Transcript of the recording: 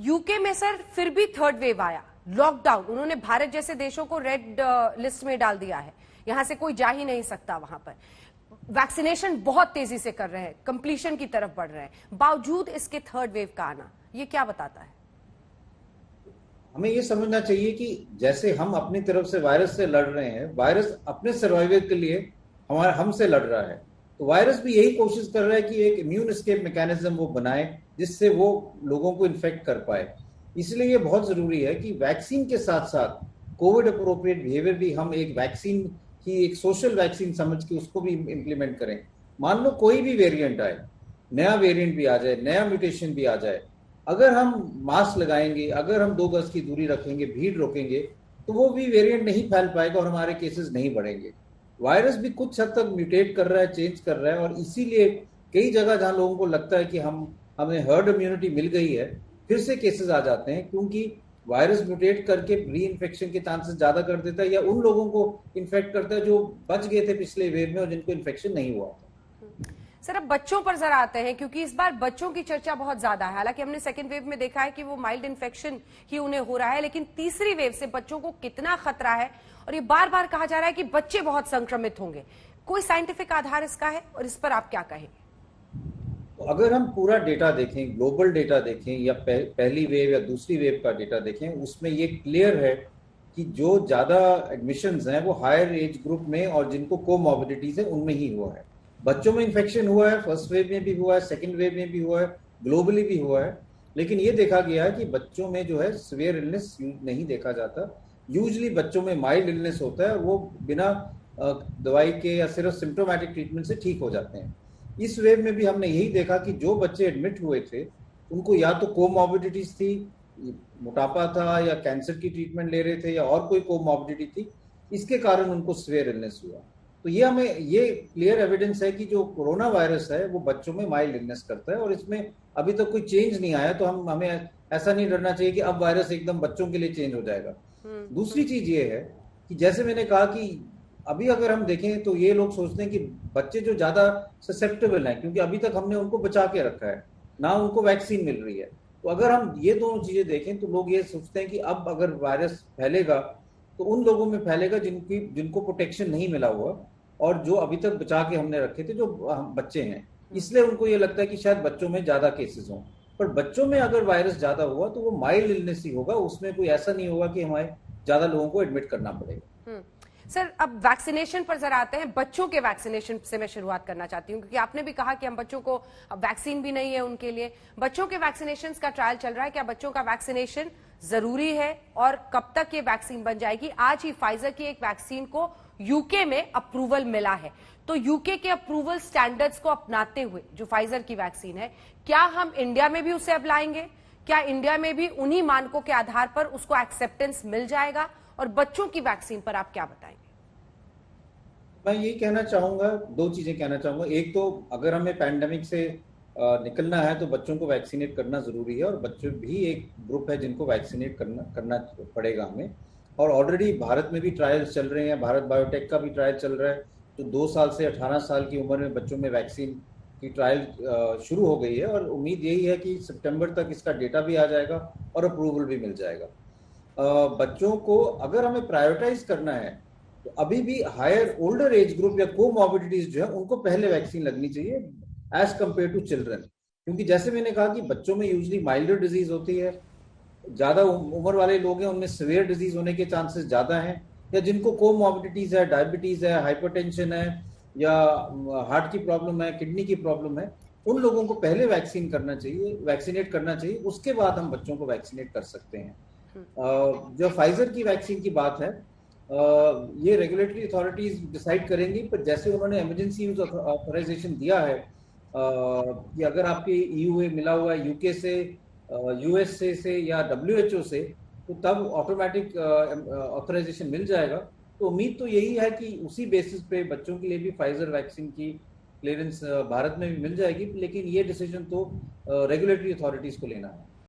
UK में sir फिर भी थर्ड वेव आया, लॉकडाउन, उन्होंने भारत जैसे देशों को रेड लिस्ट में डाल दिया है, यहां से कोई जा ही नहीं सकता वहां पर। वैक्सीनेशन बहुत तेजी से कर रहे हैं, कंप्लीशन की तरफ बढ़ रहे हैं, बावजूद इसके थर्ड वेव का आना, ये क्या बताता है? हमें ये समझना चाहिए कि जैसे हम अपनी तरफ से वायरस से लड़ रहे हैं, वायरस अपने सर्वाइवल के लिए हमसे लड़ रहा है। तो वायरस भी यही कोशिश कर रहा है कि एक इम्यून एस्केप मैकेनिज्म वो बनाए जिससे वो लोगों को इन्फेक्ट कर पाए। इसलिए ये बहुत जरूरी है कि वैक्सीन के साथ साथ कोविड अप्रोप्रिएट बिहेवियर भी हम एक वैक्सीन की एक सोशल वैक्सीन समझ के उसको भी इम्प्लीमेंट करें। मान लो कोई भी वेरिएंट आए, नया वेरिएंट भी आ जाए, नया म्यूटेशन भी आ जाए, अगर हम मास्क लगाएंगे, अगर हम 2 गज की दूरी रखेंगे, भीड़ रोकेंगे, तो वो भी वेरिएंट नहीं फैल पाएगा और हमारे केसेस नहीं बढ़ेंगे। वायरस भी कुछ हद तक म्यूटेट कर रहा है, चेंज कर रहा है, और इसीलिए कई जगह जहां लोगों को लगता है कि हमें हर्ड इम्यूनिटी मिल गई है, फिर से केसेस आ जाते हैं, क्योंकि वायरस म्यूटेट करके री इन्फेक्शन के चांसेस ज्यादा कर देता है या उन लोगों को इन्फेक्ट करता है जो बच गए थे पिछले वेव में और जिनको इन्फेक्शन नहीं हुआ। सर अब बच्चों पर जरा आते हैं, क्योंकि इस बार बच्चों की चर्चा बहुत ज्यादा है। हालांकि हमने सेकेंड वेव में देखा है कि वो माइल्ड इन्फेक्शन ही उन्हें हो रहा है, लेकिन तीसरी वेव से बच्चों को कितना खतरा है, और ये बार बार कहा जा रहा है कि बच्चे बहुत संक्रमित होंगे, कोई साइंटिफिक आधार इसका है, और इस पर आप क्या कहेंगे? तो अगर हम पूरा डेटा देखें, ग्लोबल डेटा देखें या पहली वेव या दूसरी वेव का डेटा देखें, उसमें ये क्लियर है कि जो ज्यादा एडमिशंस हैं वो हायर एज ग्रुप में और जिनको कोमॉर्बिडिटीज है उनमें ही हुआ है। बच्चों में इन्फेक्शन हुआ है, फर्स्ट वेव में भी हुआ है, सेकेंड वेव में भी हुआ है, ग्लोबली भी हुआ है, लेकिन ये देखा गया है कि बच्चों में जो है सिवियर इलनेस नहीं देखा जाता। यूजली बच्चों में माइल्ड इलनेस होता है, वो बिना दवाई के या सिर्फ सिम्टोमेटिक ट्रीटमेंट से ठीक हो जाते हैं। इस वेव में भी हमने यही देखा कि जो बच्चे एडमिट हुए थे उनको या तो कोमॉर्बिडिटीज थी, मोटापा था, या कैंसर की ट्रीटमेंट ले रहे थे, या और कोई कोमॉर्बिडिटी थी, इसके कारण उनको सिवियर इलनेस हुआ। तो ये हमें ये क्लियर एविडेंस है कि जो कोरोना वायरस है वो बच्चों में माइल्ड इलनेस करता है, और इसमें अभी तक कोई चेंज नहीं आया। तो हमें ऐसा नहीं डरना चाहिए कि अब वायरस एकदम बच्चों के लिए चेंज हो जाएगा। दूसरी चीज ये है कि जैसे मैंने कहा कि अभी अगर हम देखें तो ये लोग सोचते हैं कि बच्चे जो ज्यादा ससेप्टेबल हैं, क्योंकि अभी तक हमने उनको बचा के रखा है, ना उनको वैक्सीन मिल रही है। तो अगर हम ये दोनों चीजें देखें तो लोग ये सोचते हैं कि अब अगर वायरस फैलेगा तो उन लोगों में फैलेगा जिनको प्रोटेक्शन नहीं मिला हुआ, और जो अभी तक बचा के हमने रखे थे, जो बच्चे हैं, इसलिए उनको ये लगता है कि शायद बच्चों में ज्यादा केसेस हों। पर बच्चों में अगर वायरस ज्यादा हुआ तो वो माइल्ड इलनेस ही होगा, उसमें कोई ऐसा नहीं होगा कि हमें ज्यादा लोगों को एडमिट करना पड़ेगा। सर अब वैक्सीनेशन पर जरा आते हैं। बच्चों के वैक्सीनेशन से मैं शुरुआत करना चाहती हूं, क्योंकि आपने भी कहा कि हम बच्चों को, अब वैक्सीन भी नहीं है उनके लिए, बच्चों के वैक्सीनेशन का ट्रायल चल रहा है। क्या बच्चों का वैक्सीनेशन जरूरी है, और कब तक ये वैक्सीन बन जाएगी? आज ही फाइजर की एक वैक्सीन को यूके में अप्रूवल मिला है, तो यूके के अप्रूवल स्टैंडर्ड्स को अपनाते हुए जो फाइजर की वैक्सीन है, क्या हम इंडिया में भी उसे अब लाएंगे? क्या इंडिया में भी उन्हीं मानकों के आधार पर उसको एक्सेप्टेंस मिल जाएगा? और बच्चों की वैक्सीन पर आप क्या बताएंगे? मैं यही कहना चाहूंगा, 2 चीजें कहना चाहूंगा। एक तो अगर हमें पैंडेमिक से निकलना है तो बच्चों को वैक्सीनेट करना जरूरी है, और बच्चों भी एक ग्रुप है जिनको वैक्सीनेट करना पड़ेगा हमें। और ऑलरेडी भारत में भी ट्रायल्स चल रहे हैं, भारत बायोटेक का भी ट्रायल चल रहा है, तो 2 साल से 18 साल की उम्र में बच्चों में वैक्सीन की ट्रायल शुरू हो गई है, और उम्मीद यही है कि सितंबर तक इसका डेटा भी आ जाएगा और अप्रूवल भी मिल जाएगा। बच्चों को अगर हमें प्रायोरिटाइज करना है तो अभी भी हायर ओल्डर एज ग्रुप या कोमॉर्बिडिटीज जो है उनको पहले वैक्सीन लगनी चाहिए एज कंपेयर टू चिल्ड्रन, क्योंकि जैसे मैंने कहा कि बच्चों में यूजली माइल्डर डिजीज होती है, ज्यादा उम्र वाले लोग हैं उनमें सीवियर डिजीज होने के चांसेस ज्यादा हैं, या जिनको कोमॉर्बिडिटीज है, डायबिटीज है, हाइपरटेंशन है, या हार्ट की प्रॉब्लम है, किडनी की प्रॉब्लम है, उन लोगों को पहले वैक्सीनेट करना चाहिए, उसके बाद हम बच्चों को वैक्सीनेट कर सकते हैं। जो फाइजर की वैक्सीन की बात है, ये रेगुलेटरी अथॉरिटीज डिसाइड करेंगी, पर जैसे उन्होंने इमरजेंसी यूज ऑथराइजेशन दिया है कि अगर आपके ईयू मिला हुआ है यूके से, यूएस से या डब्ल्यूएचओ से, तो तब ऑटोमेटिक ऑथराइजेशन मिल जाएगा। तो उम्मीद तो यही है कि उसी बेसिस पे बच्चों के लिए भी फाइजर वैक्सीन की क्लियरेंस भारत में भी मिल जाएगी, लेकिन ये डिसीजन तो रेगुलेटरी अथॉरिटीज को लेना है।